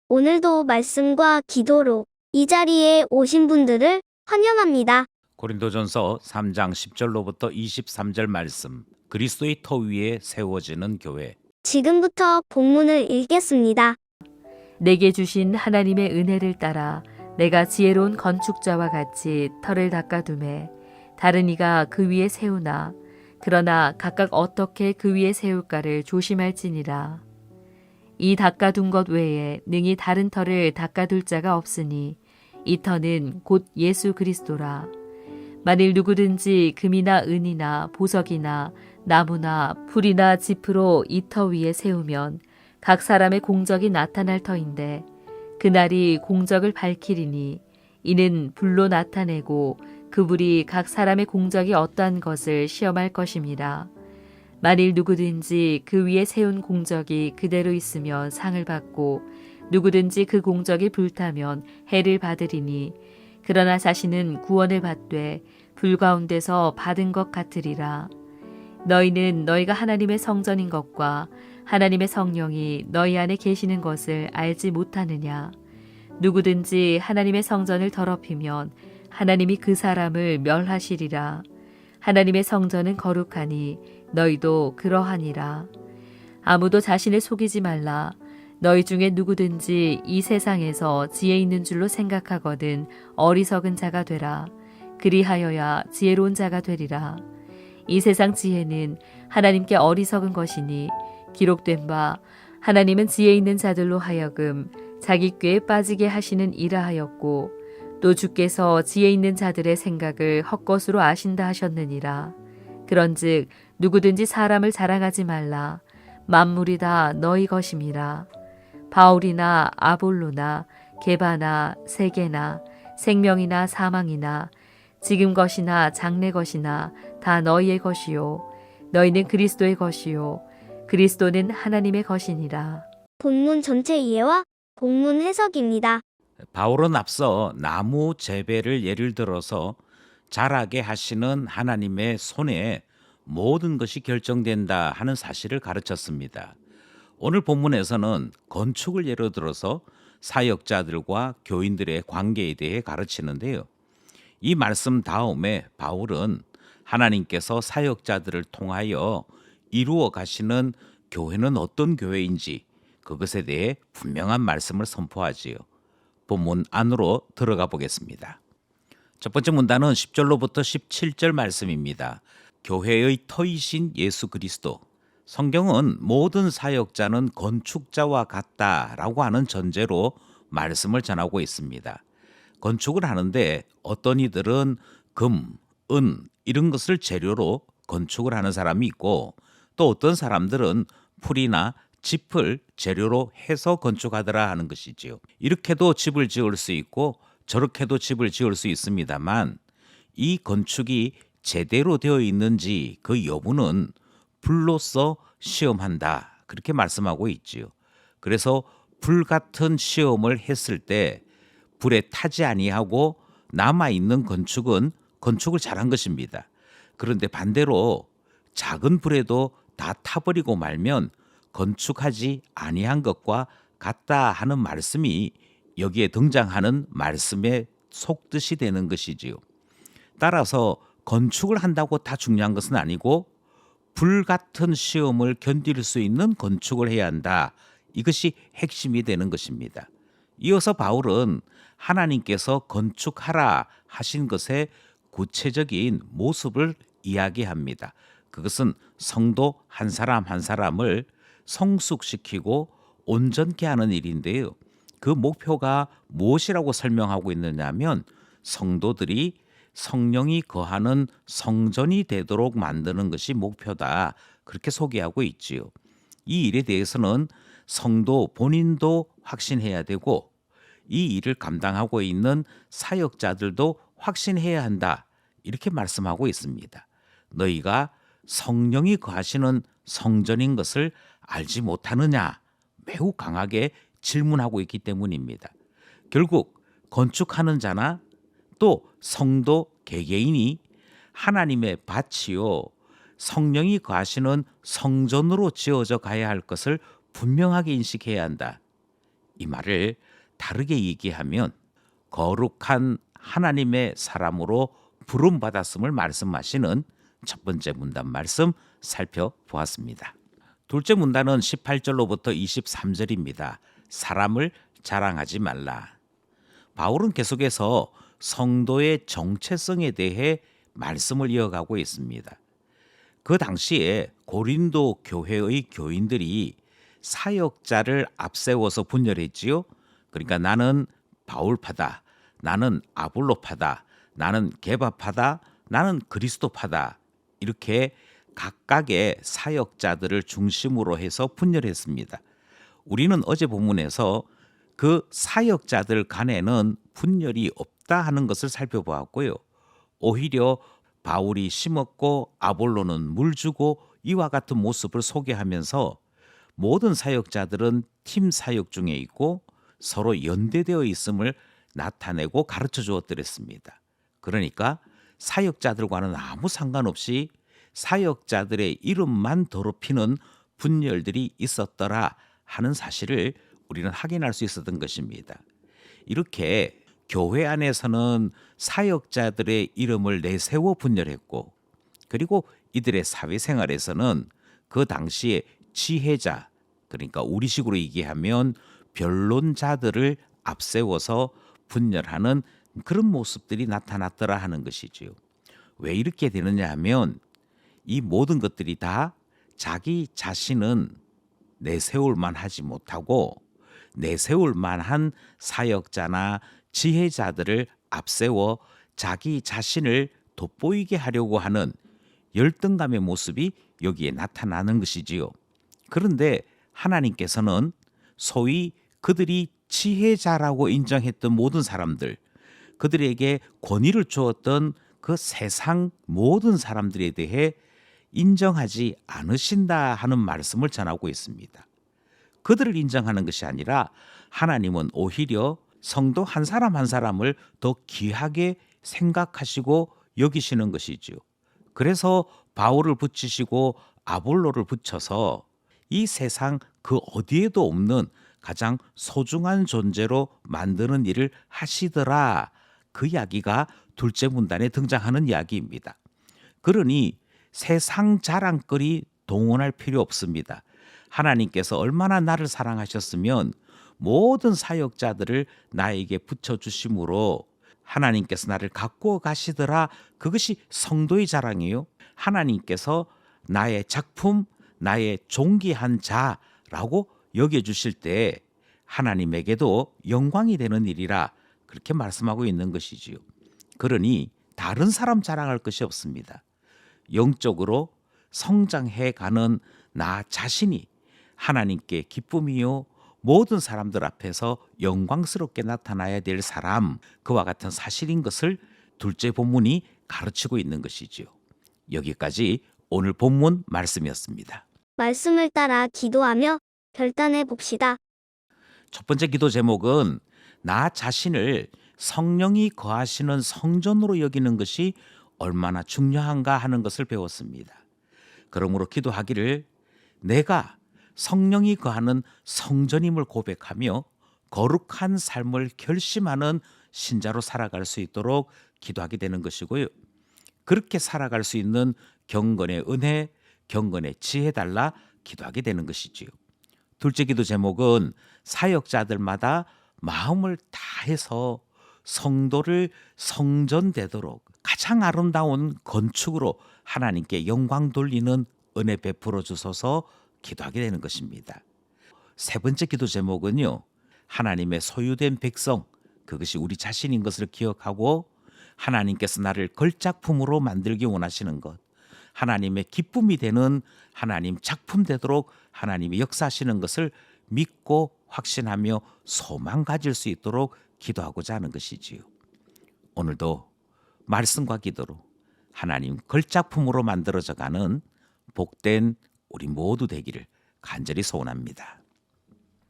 오늘도 말씀과 기도로 이 자리에 오신 분들을 환영합니다. 고린도전서 3장 10절로부터 23절 말씀. 그리스도의 터 위에 세워지는 교회. 지금부터 본문을 읽겠습니다. 내게 주신 하나님의 은혜를 따라 내가 지혜로운 건축자와 같이 터를 닦아두매 다른 이가 그 위에 세우나 그러나 각각 어떻게 그 위에 세울까를 조심할지니라. 이 닦아둔 것 외에 능히 다른 터를 닦아둘 자가 없으니 이 터는 곧 예수 그리스도라. 만일 누구든지 금이나 은이나 보석이나 나무나 풀이나 짚으로 이 터 위에 세우면 각 사람의 공적이 나타날 터인데 그날이 공적을 밝히리니 이는 불로 나타내고 그 불이 각 사람의 공적이 어떠한 것을 시험할 것임이라. 만일 누구든지 그 위에 세운 공적이 그대로 있으면 상을 받고 누구든지 그 공적이 불타면 해를 받으리니 그러나 자신은 구원을 받되 불 가운데서 받은 것 같으리라. 너희는 너희가 하나님의 성전인 것과 하나님의 성령이 너희 안에 계시는 것을 알지 못하느냐. 누구든지 하나님의 성전을 더럽히면 하나님이 그 사람을 멸하시리라. 하나님의 성전은 거룩하니 너희도 그러하니라. 아무도 자신을 속이지 말라. 너희 중에 누구든지 이 세상에서 지혜 있는 줄로 생각하거든 어리석은 자가 되라. 그리하여야 지혜로운 자가 되리라. 이 세상 지혜는 하나님께 어리석은 것이니 기록된 바 하나님은 지혜 있는 자들로 하여금 자기 꾀에 빠지게 하시는 이라 하였고 또 주께서 지혜 있는 자들의 생각을 헛것으로 아신다 하셨느니라. 그런즉 누구든지 사람을 자랑하지 말라. 만물이 다 너희 것임이라. 바울이나 아볼로나 게바나 세게나 생명이나 사망이나 지금 것이나 장래 것이나 다 너희의 것이요 너희는 그리스도의 것이요 그리스도는 하나님의 것이니라. 본문 전체 이해와 본문 해석입니다. 바울은 앞서 나무 재배를 예를 들어서 자라게 하시는 하나님의 손에 모든 것이 결정된다 하는 사실을 가르쳤습니다. 오늘 본문에서는 건축을 예로 들어서 사역자들과 교인들의 관계에 대해 가르치는데요. 이 말씀 다음에 바울은 하나님께서 사역자들을 통하여 이루어 가시는 교회는 어떤 교회인지 그것에 대해 분명한 말씀을 선포하지요. 본문 안으로 들어가 보겠습니다. 첫 번째 문단은 10절로부터 17절 말씀입니다. 교회의 터이신 예수 그리스도. 성경은 모든 사역자는 건축자와 같다라고 하는 전제로 말씀을 전하고 있습니다. 건축을 하는데 어떤 이들은 금, 은 이런 것을 재료로 건축을 하는 사람이 있고 또 어떤 사람들은 풀이나 짚을 재료로 해서 건축하더라 하는 것이지요. 이렇게도 집을 지을 수 있고 저렇게도 집을 지을 수 있습니다만 이 건축이 제대로 되어 있는지 그 여부는 불로써 시험한다 그렇게 말씀하고 있지요. 그래서 불 같은 시험을 했을 때 불에 타지 아니하고 남아 있는 건축은 건축을 잘한 것입니다. 그런데 반대로 작은 불에도 다 타버리고 말면 건축하지 아니한 것과 같다 하는 말씀이 여기에 등장하는 말씀의 속뜻이 되는 것이지요. 따라서 건축을 한다고 다 중요한 것은 아니고 불 같은 시험을 견딜 수 있는 건축을 해야 한다. 이것이 핵심이 되는 것입니다. 이어서 바울은 하나님께서 건축하라 하신 것의 구체적인 모습을 이야기합니다. 그것은 성도 한 사람 한 사람을 성숙시키고 온전케 하는 일인데요. 그 목표가 무엇이라고 설명하고 있느냐면 성도들이 성령이 거하는 성전이 되도록 만드는 것이 목표다. 그렇게 소개하고 있지요. 이 일에 대해서는 성도 본인도 확신해야 되고 이 일을 감당하고 있는 사역자들도 확신해야 한다. 이렇게 말씀하고 있습니다. 너희가 성령이 거하시는 성전인 것을 알지 못하느냐? 매우 강하게 질문하고 있기 때문입니다. 결국 건축하는 자나 또 성도 개개인이 하나님의 밭이요 성령이 거하시는 성전으로 지어져 가야 할 것을 분명하게 인식해야 한다. 이 말을 다르게 얘기하면 거룩한 하나님의 사람으로 부름받았음을 말씀하시는 첫 번째 문단 말씀 살펴보았습니다. 둘째 문단은 18절로부터 23절입니다. 사람을 자랑하지 말라. 바울은 계속해서 성도의 정체성에 대해 말씀을 이어가고 있습니다. 그 당시에 고린도 교회의 교인들이 사역자를 앞세워서 분열했지요. 그러니까 나는 바울파다, 나는 아볼로파다, 나는 게바파다, 나는 그리스도파다, 이렇게 각각의 사역자들을 중심으로 해서 분열했습니다. 우리는 어제 본문에서 그 사역자들 간에는 분열이 없다 하는 것을 살펴보았고요. 오히려 바울이 심었고 아볼로는 물 주고 이와 같은 모습을 소개하면서 모든 사역자들은 팀 사역 중에 있고 서로 연대되어 있음을 나타내고 가르쳐 주었더랬습니다. 그러니까 사역자들과는 아무 상관없이 사역자들의 이름만 더럽히는 분열들이 있었더라 하는 사실을 우리는 확인할 수 있었던 것입니다. 이렇게 교회 안에서는 사역자들의 이름을 내세워 분열했고, 그리고 이들의 사회생활에서는 그 당시에 지혜자, 그러니까 우리식으로 얘기하면 변론자들을 앞세워서 분열하는 그런 모습들이 나타났더라 하는 것이지요. 왜 이렇게 되느냐 하면 이 모든 것들이 다 자기 자신은 내세울 만하지 못하고 내세울 만한 사역자나 지혜자들을 앞세워 자기 자신을 돋보이게 하려고 하는 열등감의 모습이 여기에 나타나는 것이지요. 그런데 하나님께서는 소위 그들이 지혜자라고 인정했던 모든 사람들, 그들에게 권위를 주었던 그 세상 모든 사람들에 대해 인정하지 않으신다 하는 말씀을 전하고 있습니다. 그들을 인정하는 것이 아니라 하나님은 오히려 성도 한 사람 한 사람을 더 귀하게 생각하시고 여기시는 것이지요. 그래서 바울을 붙이시고 아볼로를 붙여서 이 세상 그 어디에도 없는 가장 소중한 존재로 만드는 일을 하시더라. 그 이야기가 둘째 문단에 등장하는 이야기입니다. 그러니 세상 자랑거리 동원할 필요 없습니다. 하나님께서 얼마나 나를 사랑하셨으면 모든 사역자들을 나에게 붙여주심으로 하나님께서 나를 갖고 가시더라. 그것이 성도의 자랑이에요. 하나님께서 나의 작품, 나의 존귀한 자라고 여겨주실 때 하나님에게도 영광이 되는 일이라 그렇게 말씀하고 있는 것이지요. 그러니 다른 사람 자랑할 것이 없습니다. 영적으로 성장해 가는 나 자신이 하나님께 기쁨이요 모든 사람들 앞에서 영광스럽게 나타나야 될 사람, 그와 같은 사실인 것을 둘째 본문이 가르치고 있는 것이지요. 여기까지 오늘 본문 말씀이었습니다. 말씀을 따라 기도하며 결단해 봅시다. 첫 번째 기도 제목은 나 자신을 성령이 거하시는 성전으로 여기는 것이 얼마나 중요한가 하는 것을 배웠습니다. 그러므로 기도하기를 내가 성령이 거하는 성전임을 고백하며 거룩한 삶을 결심하는 신자로 살아갈 수 있도록 기도하게 되는 것이고요. 그렇게 살아갈 수 있는 경건의 은혜, 경건의 지혜 달라 기도하게 되는 것이지요. 둘째 기도 제목은 사역자들마다 마음을 다해서 성도를 성전되도록 가장 아름다운 건축으로 하나님께 영광 돌리는 은혜 베풀어 주소서 기도하게 되는 것입니다. 세 번째 기도 제목은요. 하나님의 소유된 백성, 그것이 우리 자신인 것을 기억하고 하나님께서 나를 걸작품으로 만들기 원하시는 것, 하나님의 기쁨이 되는 하나님 작품 되도록 하나님이 역사하시는 것을 믿고 확신하며 소망 가질 수 있도록 기도하고자 하는 것이지요. 오늘도 말씀과 기도로 하나님 걸작품으로 만들어져 가는 복된 우리 모두 되기를 간절히 소원합니다.